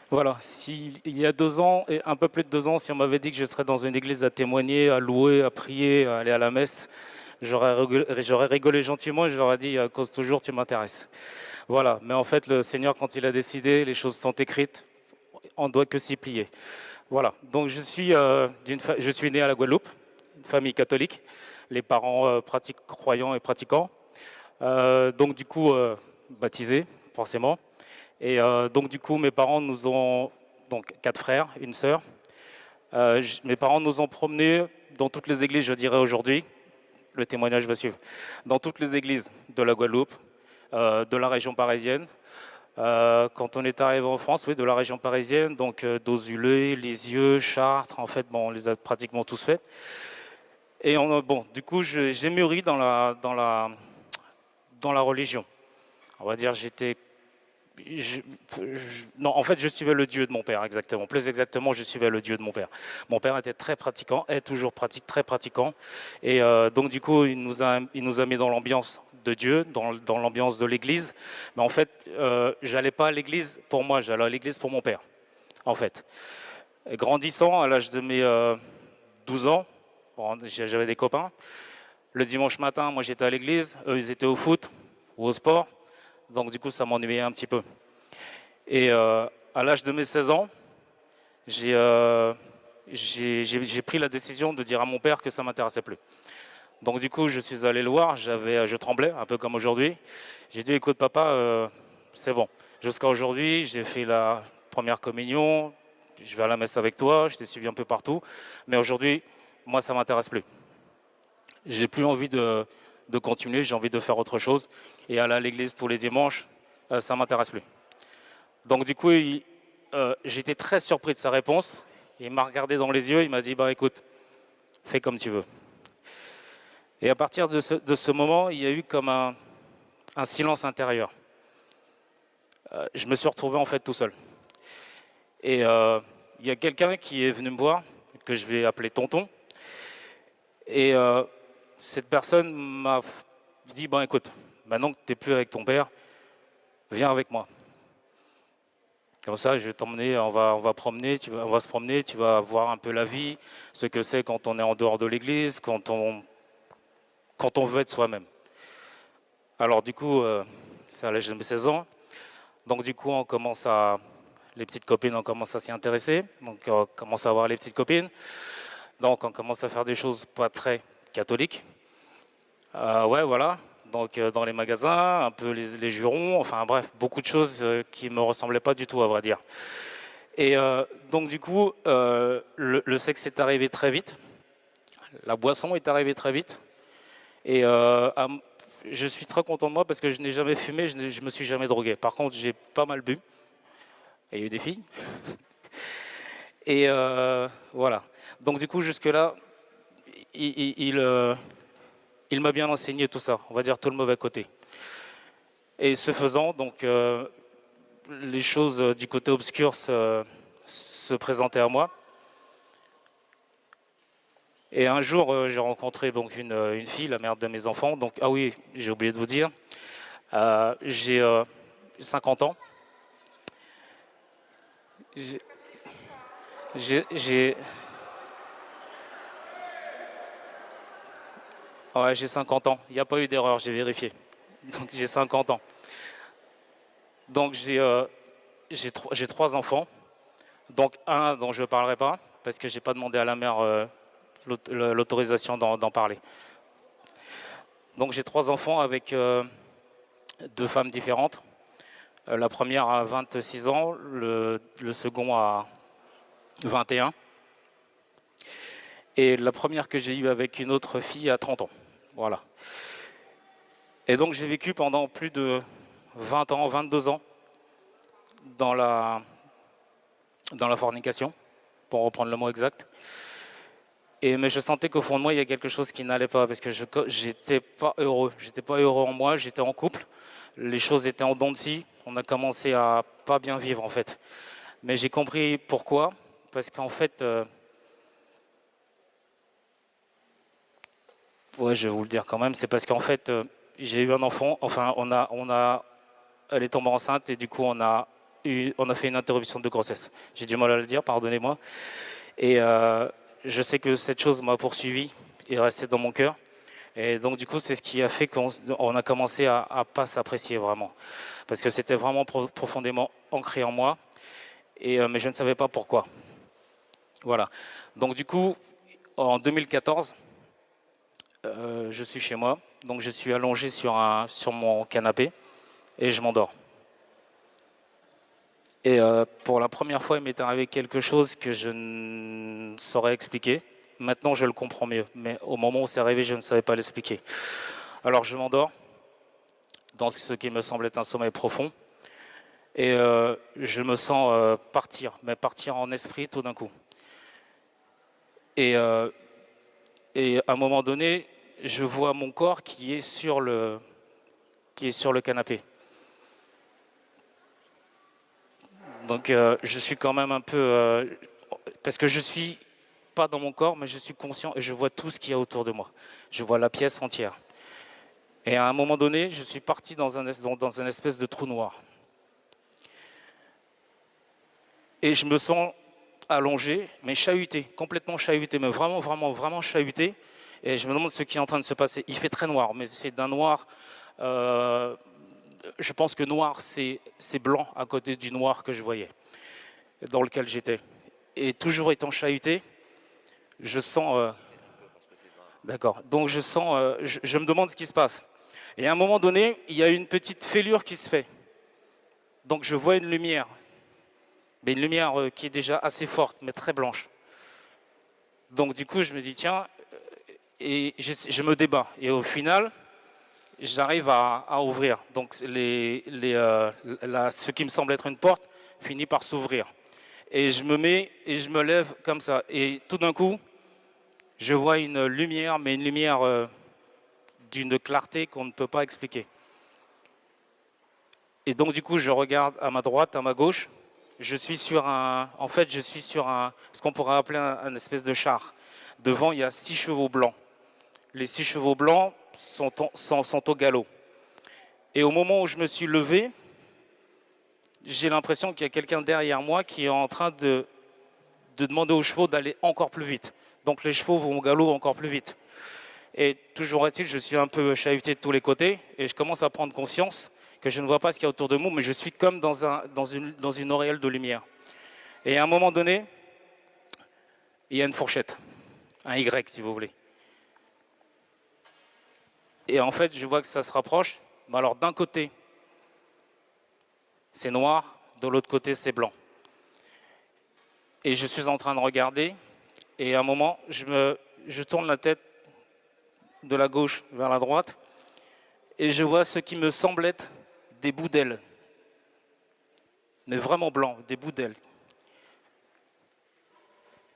Voilà, il y a 2 ans, et un peu plus de 2 ans, si on m'avait dit que je serais dans une église à témoigner, à louer, à prier, à aller à la messe, j'aurais rigolé gentiment et j'aurais dit, à cause toujours, tu m'intéresses. Voilà, mais en fait, le Seigneur, quand il a décidé, les choses sont écrites, on ne doit que s'y plier. Voilà, donc je suis né à la Guadeloupe, une famille catholique, les parents croyants et pratiquants, donc du coup, baptisés, forcément. Et donc du coup, mes parents nous ont, donc 4 frères, une sœur. Mes parents nous ont promenés dans toutes les églises, je dirais aujourd'hui, le témoignage va suivre, dans toutes les églises de la Guadeloupe, de la région parisienne. Quand on est arrivé en France, oui, de la région parisienne, donc Dozulé, Lisieux, Chartres, en fait, bon, on les a pratiquement tous faits. Et bon, du coup, j'ai mûri dans la religion. On va dire, non, en fait, je suivais le Dieu de mon père, exactement. Plus exactement, je suivais le Dieu de mon père. Mon père était très pratiquant, est toujours très pratiquant. Et donc, du coup, il nous a mis dans l'ambiance de Dieu, dans l'ambiance de l'église. Mais en fait, j'allais pas à l'église pour moi, j'allais à l'église pour mon père, en fait. Et grandissant, à l'âge de mes 12 ans, bon, j'avais des copains. Le dimanche matin, moi, j'étais à l'église. Eux, ils étaient au foot ou au sport. Donc, du coup, ça m'ennuyait un petit peu. Et à l'âge de mes 16 ans, j'ai pris la décision de dire à mon père que ça m'intéressait plus. Donc du coup, je suis allé le voir, je tremblais, un peu comme aujourd'hui. J'ai dit, écoute papa, c'est bon. Jusqu'à aujourd'hui, j'ai fait la première communion, je vais à la messe avec toi, je t'ai suivi un peu partout. Mais aujourd'hui, moi, ça m'intéresse plus. J'ai plus envie de continuer, j'ai envie de faire autre chose. Et aller à l'église tous les dimanches, ça m'intéresse plus. Donc du coup, j'étais très surpris de sa réponse. Il m'a regardé dans les yeux, il m'a dit, bah écoute, fais comme tu veux. Et à partir de ce moment, il y a eu comme un silence intérieur. Je me suis retrouvé en fait tout seul. Et il y a quelqu'un qui est venu me voir, que je vais appeler tonton. Et cette personne m'a dit, bon écoute, maintenant que tu n'es plus avec ton père, viens avec moi. Comme ça, je vais t'emmener, on va on va se promener, tu vas voir un peu la vie, ce que c'est quand on est en dehors de l'église, quand on veut être soi-même. Alors du coup, c'est à l'âge de mes 16 ans. Donc du coup, les petites copines, on commence à s'y intéresser. Donc on commence à avoir les petites copines. Donc on commence à faire des choses pas très catholiques. Ouais, voilà. Donc dans les magasins, un peu les jurons, enfin bref, beaucoup de choses qui me ressemblaient pas du tout, à vrai dire. Et donc du coup, le sexe est arrivé très vite, la boisson est arrivée très vite, et je suis très content de moi parce que je n'ai jamais fumé, je me suis jamais drogué. Par contre, j'ai pas mal bu, et il y a eu des filles, et voilà. Donc du coup, jusque-là, il m'a bien enseigné tout ça, on va dire tout le mauvais côté. Et ce faisant, donc les choses du côté obscur se présentaient à moi. Et un jour, j'ai rencontré donc une fille, la mère de mes enfants. Donc, ah oui, j'ai oublié de vous dire, j'ai 50 ans. J'ai, j'ai, ouais, j'ai 50 ans. Il n'y a pas eu d'erreur, j'ai vérifié. Donc, j'ai 50 ans. Donc, j'ai 3 enfants. Donc, un dont je ne parlerai pas, parce que je n'ai pas demandé à la mère l'autorisation d'en parler. Donc, j'ai 3 enfants avec 2 femmes différentes. La première a 26 ans, le second a 21. Et la première que j'ai eue avec une autre fille a 30 ans. Voilà. Et donc j'ai vécu pendant plus de 20 ans, 22 ans dans la fornication, pour reprendre le mot exact. Mais je sentais qu'au fond de moi, il y a quelque chose qui n'allait pas, parce que j'étais pas heureux. J'étais pas heureux en moi, j'étais en couple. Les choses étaient en dents de scie. On a commencé à pas bien vivre, en fait. Mais j'ai compris pourquoi. Parce qu'en fait, ouais, je vais vous le dire quand même, c'est parce qu'en fait, j'ai eu un enfant, enfin, elle est tombée enceinte et du coup, on a on a fait une interruption de grossesse. J'ai du mal à le dire, pardonnez-moi. Et je sais que cette chose m'a poursuivi et est restée dans mon cœur. Et donc du coup, c'est ce qui a fait qu'on a commencé à pas s'apprécier vraiment. Parce que c'était vraiment profondément ancré en moi. Mais je ne savais pas pourquoi. Voilà. Donc du coup, en 2014, je suis chez moi. Donc je suis allongé sur mon canapé et je m'endors. Et pour la première fois, il m'est arrivé quelque chose que je ne saurais expliquer. Maintenant, je le comprends mieux. Mais au moment où c'est arrivé, je ne savais pas l'expliquer. Alors je m'endors dans ce qui me semble être un sommeil profond. Et je me sens partir, mais partir en esprit tout d'un coup. Et à un moment donné, je vois mon corps qui est sur le canapé. Donc je suis quand même un peu... parce que je suis pas dans mon corps, mais je suis conscient et je vois tout ce qu'il y a autour de moi. Je vois la pièce entière. Et à un moment donné, je suis parti dans un espèce de trou noir. Et je me sens allongé, mais chahuté, complètement chahuté, mais vraiment, vraiment, vraiment chahuté. Et je me demande ce qui est en train de se passer. Il fait très noir, mais c'est d'un noir... je pense que noir, c'est blanc à côté du noir que je voyais, dans lequel j'étais. Et toujours étant chahuté, je sens... D'accord. Donc je sens... je me demande ce qui se passe. Et à un moment donné, il y a une petite fêlure qui se fait. Donc je vois une lumière. Mais une lumière qui est déjà assez forte, mais très blanche. Donc du coup, je me dis, tiens, et je me débat. Et au final, j'arrive à ouvrir. Donc ce qui me semble être une porte finit par s'ouvrir. Et je me mets et je me lève comme ça. Et tout d'un coup, je vois une lumière, mais une lumière d'une clarté qu'on ne peut pas expliquer. Et donc du coup, je regarde à ma droite, à ma gauche. Je suis sur ce qu'on pourrait appeler un espèce de char. Devant, il y a 6 chevaux blancs. Les 6 chevaux blancs sont au galop. Et au moment où je me suis levé, j'ai l'impression qu'il y a quelqu'un derrière moi qui est en train de demander aux chevaux d'aller encore plus vite. Donc les chevaux vont au galop encore plus vite. Et toujours est-il, je suis un peu chahuté de tous les côtés et je commence à prendre conscience que je ne vois pas ce qu'il y a autour de moi, mais je suis comme dans une auréole de lumière. Et à un moment donné, il y a une fourchette, un Y si vous voulez. Et en fait, je vois que ça se rapproche. Mais alors d'un côté, c'est noir, de l'autre côté, c'est blanc. Et je suis en train de regarder, et à un moment, je tourne la tête de la gauche vers la droite, et je vois ce qui me semble être des bouts d'ailes. Mais vraiment blancs, des bouts d'ailes.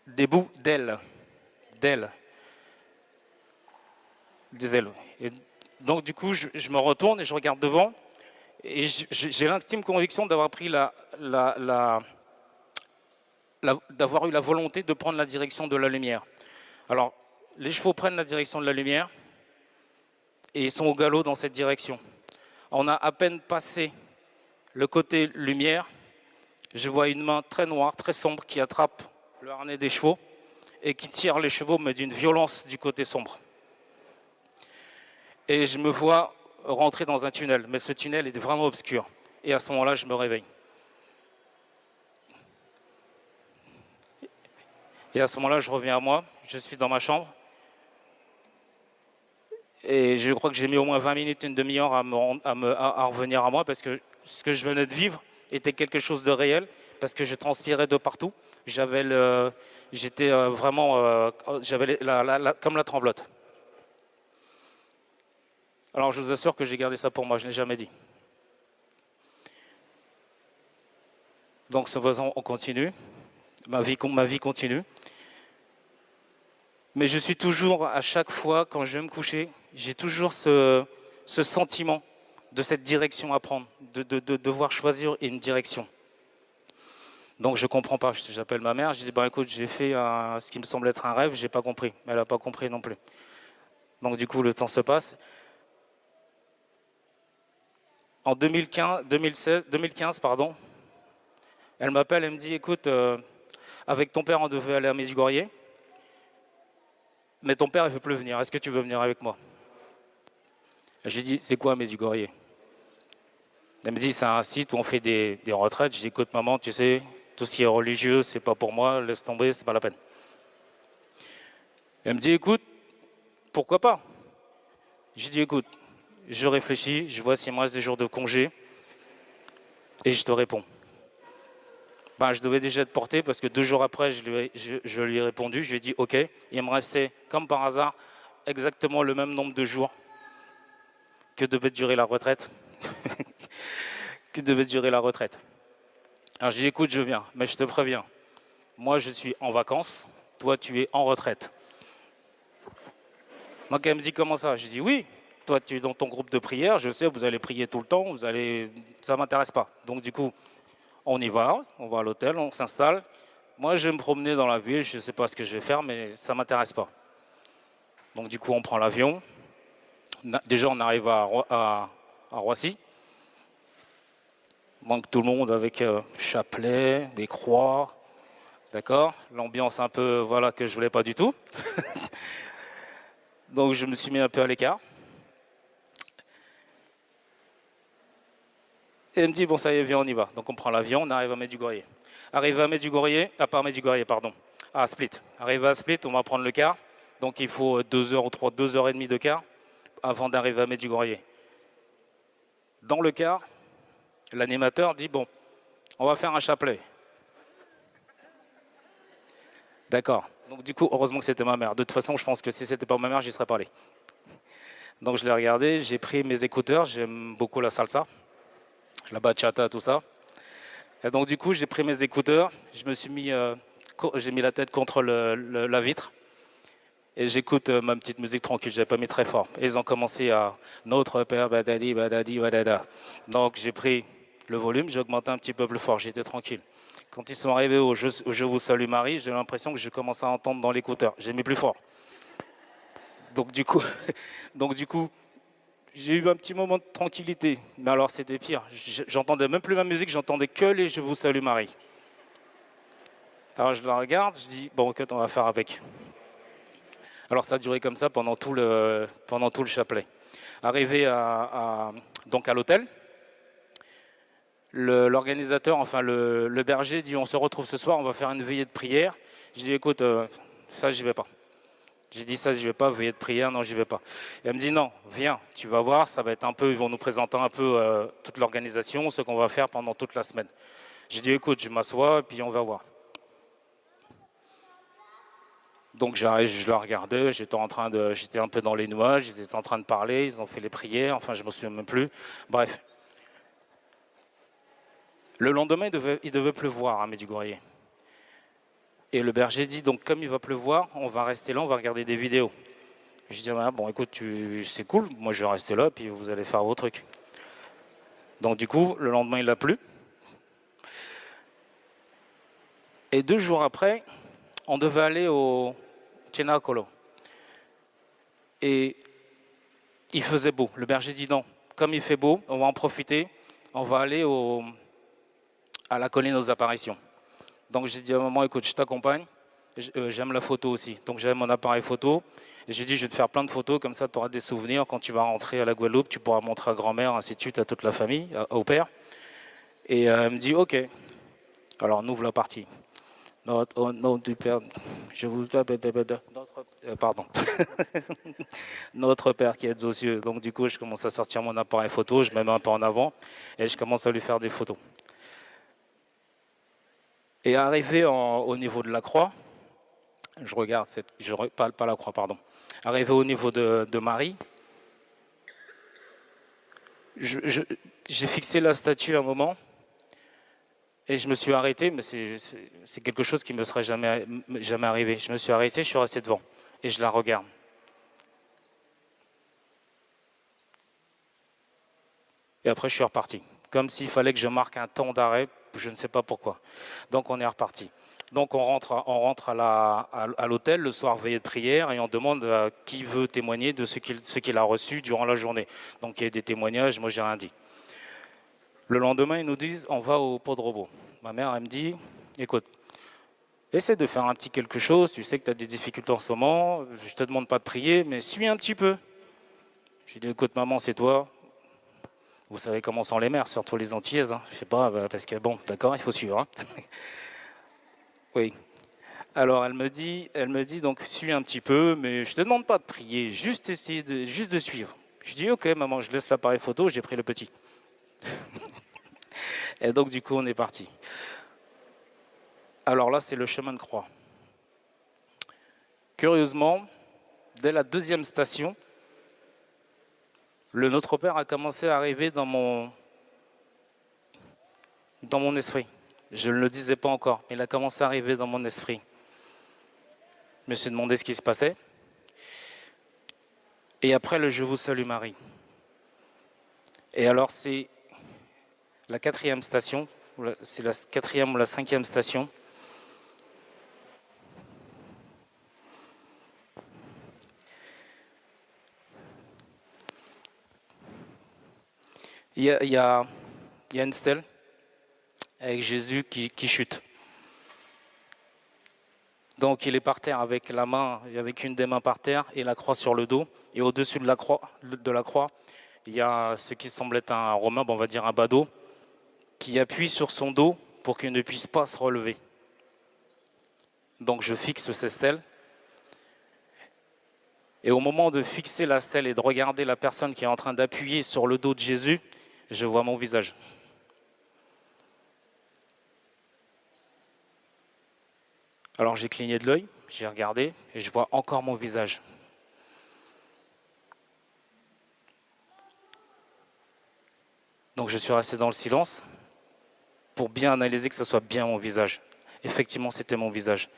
Des bouts d'ailes. D'ailes. Des ailes. Et donc du coup, je me retourne et je regarde devant, et j'ai l'intime conviction d'avoir pris d'avoir eu la volonté de prendre la direction de la lumière. Alors, les chevaux prennent la direction de la lumière et ils sont au galop dans cette direction. On a à peine passé le côté lumière, je vois une main très noire, très sombre qui attrape le harnais des chevaux et qui tire les chevaux, mais d'une violence du côté sombre. Et je me vois rentrer dans un tunnel, mais ce tunnel est vraiment obscur. Et à ce moment-là, je me réveille. Et à ce moment-là, je reviens à moi, je suis dans ma chambre. Et je crois que j'ai mis au moins 20 minutes, une demi-heure à revenir à moi parce que ce que je venais de vivre était quelque chose de réel, parce que je transpirais de partout. J'étais vraiment, j'avais comme la tremblote. Alors je vous assure que j'ai gardé ça pour moi, je n'ai jamais dit. Donc ce faisant, on continue, ma vie continue. Mais je suis toujours, à chaque fois, quand je vais me coucher, j'ai toujours ce sentiment de cette direction à prendre, de devoir choisir une direction. Donc je ne comprends pas, j'appelle ma mère, je dis, écoute, j'ai fait ce qui me semble être un rêve, je n'ai pas compris. Mais elle n'a pas compris non plus. Donc du coup, le temps se passe. En 2015, Elle m'appelle, elle me dit, écoute, avec ton père, on devait aller à Medjugorje, mais ton père, il ne veut plus venir. Est-ce que tu veux venir avec moi? Je lui dis, c'est quoi Medjugorje? Elle me dit, c'est un site où on fait des retraites. Je dis, écoute, maman, tu sais, tout ce qui est religieux, c'est pas pour moi, laisse tomber, c'est pas la peine. Elle me dit, écoute, pourquoi pas? Je lui dis, écoute, je réfléchis, je vois s'il me reste des jours de congé et je te réponds. Ben, je devais déjà être porté parce que 2 jours après, je lui ai répondu, je lui ai dit, ok, il me restait, comme par hasard, exactement le même nombre de jours que devait durer la retraite. que devait durer la retraite. Alors j'ai dit, écoute, je viens, mais je te préviens, moi je suis en vacances, toi tu es en retraite. Donc elle me dit, comment ça? Je dis, oui, toi tu es dans ton groupe de prière, je sais, vous allez prier tout le temps, ça ne m'intéresse pas. Donc du coup, on y va, on va à l'hôtel, on s'installe. Moi je vais me promener dans la ville, je ne sais pas ce que je vais faire, mais ça ne m'intéresse pas. Donc du coup, on prend l'avion. Déjà, on arrive à Roissy. Donc tout le monde avec chapelet, des croix, d'accord. L'ambiance un peu, voilà, que je voulais pas du tout. Donc je me suis mis un peu à l'écart. Et elle me dit, bon ça y est, viens, on y va. Donc on prend l'avion, on arrive à Medjugorje. Arrivé à Medjugorje, pas Medjugorje, pardon, à Split. Arrivé à Split, on va prendre le car. Donc il faut 2 heures ou 2 heures et demie de car avant d'arriver à Medjugorje. Dans le car, l'animateur dit, bon, on va faire un chapelet. D'accord. Donc du coup, heureusement que c'était ma mère. De toute façon, je pense que si c'était pas ma mère, j'y serais pas allé. Donc je l'ai regardé, j'ai pris mes écouteurs, j'aime beaucoup la salsa, la bachata, tout ça. Et donc du coup, j'ai pris mes écouteurs, j'ai mis la tête contre la vitre et j'écoute ma petite musique tranquille, j'avais pas mis très fort. Et ils ont commencé à Notre Père, badadi, badadi, badada. Donc j'ai pris le volume, j'ai augmenté un petit peu plus fort, j'étais tranquille. Quand ils sont arrivés au Je vous salue Marie, j'ai l'impression que je commençais à entendre dans l'écouteur. J'ai mis plus fort. Donc du coup, donc du coup, j'ai eu un petit moment de tranquillité. Mais alors c'était pire. J'entendais même plus ma musique, j'entendais que les Je vous salue Marie. Alors je la regarde, je dis bon ok, on va faire avec. Alors ça a duré comme ça pendant tout le chapelet. Arrivé donc à l'hôtel, l'organisateur, enfin le berger dit on se retrouve ce soir, on va faire une veillée de prière. Je dis écoute, ça j'y vais pas. J'ai dit ça, j'y vais pas, veillée de prière, non, j'y vais pas. Et elle me dit non, viens, tu vas voir, ça va être un peu, ils vont nous présenter un peu toute l'organisation, ce qu'on va faire pendant toute la semaine. J'ai dit écoute, je m'assois et puis on va voir. Donc j'arrive, je la regardais, j'étais un peu dans les nuages, ils étaient en train de parler, ils ont fait les prières, enfin je me souviens même plus. Bref. Le lendemain, il devait pleuvoir à Medjugorje. Et le berger dit, donc comme il va pleuvoir, on va rester là, on va regarder des vidéos. Je dis, ah, bon écoute, c'est cool, moi je vais rester là, puis vous allez faire vos trucs. Donc du coup, le lendemain, il a plu. Et 2 jours après, on devait aller au Cenacolo. Et il faisait beau. Le berger dit non, comme il fait beau, on va en profiter, on va aller à la colline aux apparitions. Donc j'ai dit à maman, écoute, je t'accompagne, j'aime la photo aussi. Donc j'aime mon appareil photo. Et j'ai dit, je vais te faire plein de photos, comme ça tu auras des souvenirs. Quand tu vas rentrer à la Guadeloupe, tu pourras montrer à grand-mère, ainsi de suite, à toute la famille, au père. Et elle me dit, ok. Alors on ouvre la partie. Au nom du Père, je vous pardon. Notre Père qui êtes aux cieux. Donc du coup, je commence à sortir mon appareil photo, je me mets un peu en avant et je commence à lui faire des photos. Et arrivé au niveau de la croix, je regarde, pas la croix, pardon. Arrivé au niveau de Marie, j'ai fixé la statue un moment et je me suis arrêté, mais c'est quelque chose qui ne me serait jamais arrivé. Je me suis arrêté, je suis resté devant et je la regarde. Et après, je suis reparti. Comme s'il fallait que je marque un temps d'arrêt, je ne sais pas pourquoi. Donc, on est reparti. Donc, on rentre à l'hôtel, le soir, veillée de prière, et on demande à qui veut témoigner de ce qu'il a reçu durant la journée. Donc, il y a des témoignages, moi, j'ai rien dit. Le lendemain, ils nous disent, on va au Podrobo. Ma mère, elle me dit, écoute, essaie de faire un petit quelque chose, tu sais que tu as des difficultés en ce moment, je te demande pas de prier, mais suis un petit peu. J'ai dit, écoute maman, c'est toi. Vous savez comment sont les mères, surtout les Antillaises. Hein. Je sais pas, parce que bon, d'accord, il faut suivre. Hein. Oui. Alors elle me dit donc suis un petit peu, mais je te demande pas de prier, juste de suivre. Je dis ok maman, je laisse l'appareil photo, j'ai pris le petit. Et donc du coup on est parti. Alors là c'est le chemin de croix. Curieusement, dès la deuxième station, le Notre Père a commencé à arriver dans mon esprit. Je ne le disais pas encore, mais il a commencé à arriver dans mon esprit. Je me suis demandé ce qui se passait. Et après le Je vous salue Marie. Et alors c'est la quatrième station, c'est la quatrième ou la cinquième station. Il y a une stèle avec Jésus qui chute. Donc il est par terre avec la main, avec une des mains par terre et la croix sur le dos. Et au-dessus de la croix, il y a ce qui semble être un Romain, on va dire un badaud, qui appuie sur son dos pour qu'il ne puisse pas se relever. Donc je fixe cette stèle. Et au moment de fixer la stèle et de regarder la personne qui est en train d'appuyer sur le dos de Jésus, je vois mon visage. Alors j'ai cligné de l'œil, j'ai regardé et je vois encore mon visage. Donc je suis resté dans le silence pour bien analyser que ce soit bien mon visage. Effectivement, c'était mon visage.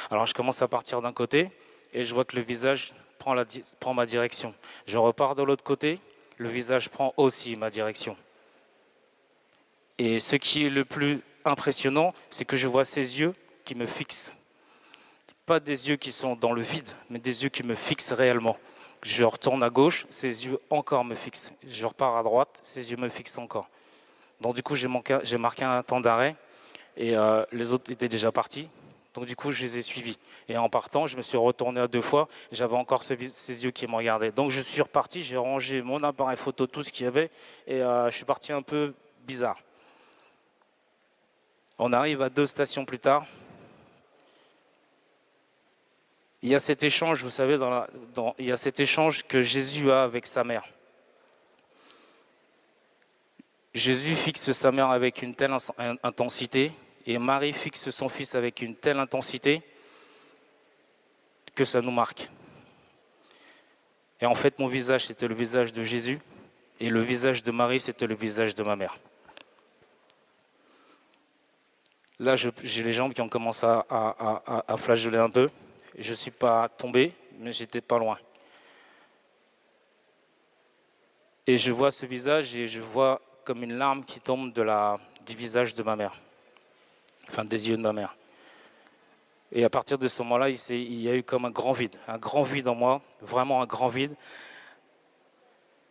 Alors je commence à partir d'un côté et je vois que le visage prend ma direction. Je repars de l'autre côté, le visage prend aussi ma direction. Et ce qui est le plus impressionnant, c'est que je vois ses yeux qui me fixent. Pas des yeux qui sont dans le vide, mais des yeux qui me fixent réellement. Je retourne à gauche, ses yeux encore me fixent. Je repars à droite, ses yeux me fixent encore. Donc du coup, j'ai marqué un temps d'arrêt et les autres étaient déjà partis. Donc du coup, je les ai suivis. Et en partant, je me suis retourné à 2 fois. J'avais encore ces yeux qui me regardaient. Donc je suis reparti, j'ai rangé mon appareil photo, tout ce qu'il y avait, et je suis parti un peu bizarre. On arrive à 2 stations plus tard. Il y a cet échange, vous savez, il y a cet échange que Jésus a avec sa mère. Jésus fixe sa mère avec une telle intensité et Marie fixe son fils avec une telle intensité que ça nous marque. Et en fait, mon visage, c'était le visage de Jésus et le visage de Marie, c'était le visage de ma mère. Là, j'ai les jambes qui ont commencé à flageoler un peu. Je ne suis pas tombé, mais j'étais pas loin. Et je vois ce visage et je vois comme une larme qui tombe du visage de ma mère. Enfin, des yeux de ma mère. Et à partir de ce moment-là, il y a eu comme un grand vide en moi, vraiment un grand vide.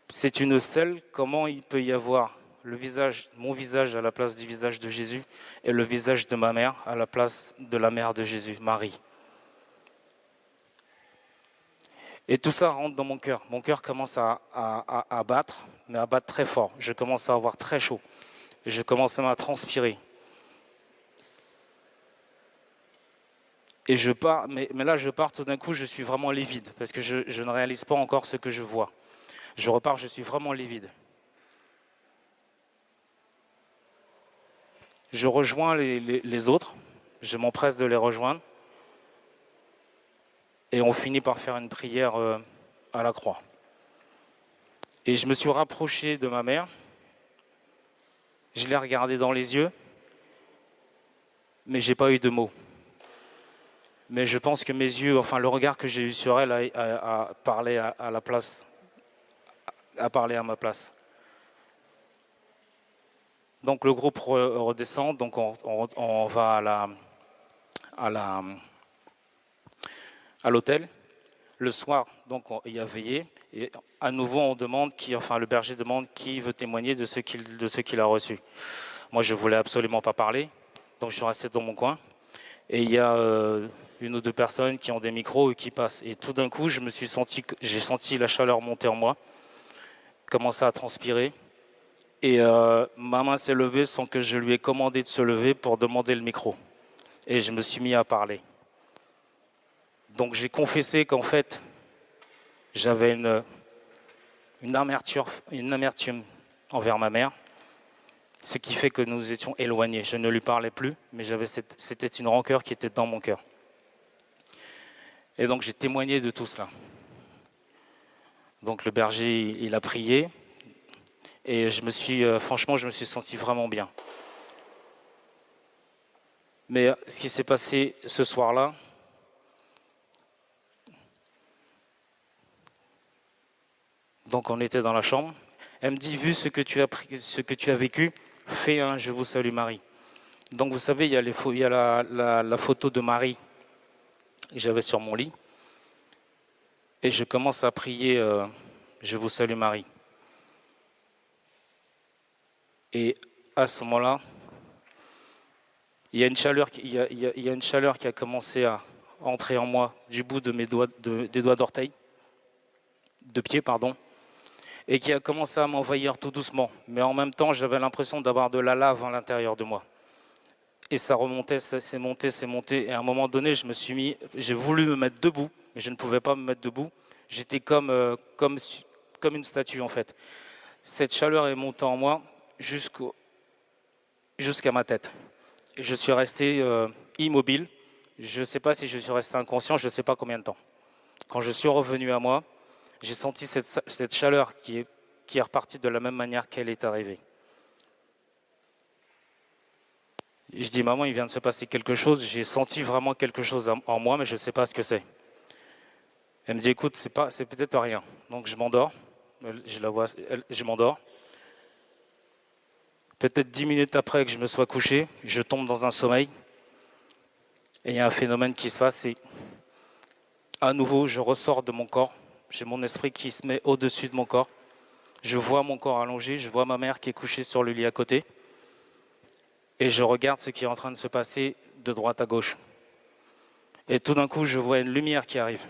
C'est une stèle, comment il peut y avoir mon visage à la place du visage de Jésus et le visage de ma mère à la place de la mère de Jésus, Marie. Et tout ça rentre dans mon cœur. Mon cœur commence à battre, mais à battre très fort. Je commence à avoir très chaud. Je commence même à transpirer. Et je pars, mais là je pars tout d'un coup, je suis vraiment livide, parce que je ne réalise pas encore ce que je vois. Je repars, je suis vraiment livide. Je rejoins les autres, je m'empresse de les rejoindre, et on finit par faire une prière à la croix. Et je me suis rapproché de ma mère, je l'ai regardée dans les yeux, mais je n'ai pas eu de mots. Mais je pense que mes yeux, enfin le regard que j'ai eu sur elle a parlé à la place, a parlé à ma place. Donc le groupe redescend, donc on va à l'hôtel. Le soir, donc il y a veillé, et à nouveau on demande le berger demande qui veut témoigner de ce qu'il a reçu. Moi je voulais absolument pas parler, Donc je suis resté dans mon coin. Et il y a une ou deux personnes qui ont des micros et qui passent. Et tout d'un coup, j'ai senti la chaleur monter en moi, commencer à transpirer. Et ma main s'est levée sans que je lui ai commandé de se lever pour demander le micro. Et je me suis mis à parler. Donc j'ai confessé qu'en fait, j'avais une amertume envers ma mère, ce qui fait que nous étions éloignés. Je ne lui parlais plus, mais c'était une rancœur qui était dans mon cœur. Et donc j'ai témoigné de tout cela. Donc le berger, il a prié, et franchement, je me suis senti vraiment bien. Mais ce qui s'est passé ce soir-là, donc on était dans la chambre, elle me dit, vu ce que tu as vécu, fais un Je vous salue Marie. Donc vous savez, il y a la photo de Marie que j'avais sur mon lit, et je commence à prier Je vous salue Marie. Et à ce moment-là, il y a une chaleur qui a commencé à entrer en moi du bout de des doigts d'orteil, de pied, pardon, et qui a commencé à m'envahir tout doucement. Mais en même temps, j'avais l'impression d'avoir de la lave à l'intérieur de moi. Et ça remontait, c'est monté. Et à un moment donné, j'ai voulu me mettre debout, mais je ne pouvais pas me mettre debout. J'étais comme une statue en fait. Cette chaleur est montée en moi jusqu'à ma tête. Et je suis resté immobile. Je ne sais pas si je suis resté inconscient, je ne sais pas combien de temps. Quand je suis revenu à moi, j'ai senti cette chaleur qui est repartie de la même manière qu'elle est arrivée. Et je dis, maman, il vient de se passer quelque chose. J'ai senti vraiment quelque chose en moi, mais je ne sais pas ce que c'est. Elle me dit, écoute, c'est peut-être rien. Donc je m'endors. Je m'endors. Peut-être 10 minutes après que je me sois couché, je tombe dans un sommeil. Et il y a un phénomène qui se passe. Et à nouveau, je ressors de mon corps. J'ai mon esprit qui se met au-dessus de mon corps. Je vois mon corps allongé. Je vois ma mère qui est couchée sur le lit à côté. Et je regarde ce qui est en train de se passer de droite à gauche. Et tout d'un coup, je vois une lumière qui arrive.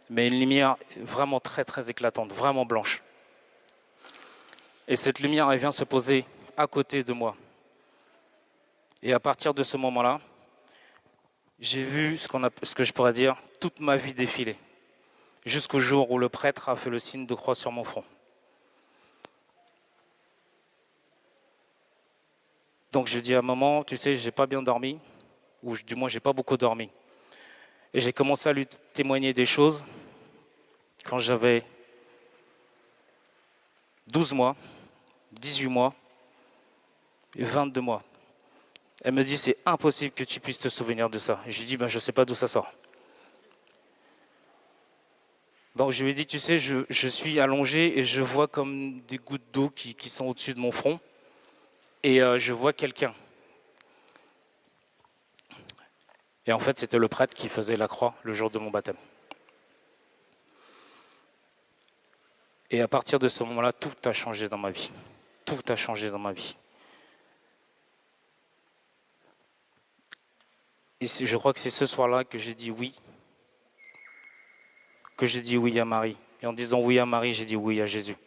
Mais une lumière vraiment très très éclatante, vraiment blanche. Et cette lumière, elle vient se poser à côté de moi. Et à partir de ce moment-là, j'ai vu ce que je pourrais dire, toute ma vie défiler. Jusqu'au jour où le prêtre a fait le signe de croix sur mon front. Donc je dis à maman, tu sais, j'ai pas bien dormi, ou du moins j'ai pas beaucoup dormi. Et j'ai commencé à lui témoigner des choses quand j'avais 12 mois, 18 mois et 22 mois. Elle me dit, c'est impossible que tu puisses te souvenir de ça. Et je lui dis, je ne sais pas d'où ça sort. Donc je lui ai dit, tu sais, je suis allongé et je vois comme des gouttes d'eau qui sont au-dessus de mon front. Et je vois quelqu'un. Et en fait, c'était le prêtre qui faisait la croix le jour de mon baptême. Et à partir de ce moment-là, tout a changé dans ma vie. Tout a changé dans ma vie. Et je crois que c'est ce soir-là que j'ai dit oui. Que j'ai dit oui à Marie. Et en disant oui à Marie, j'ai dit oui à Jésus.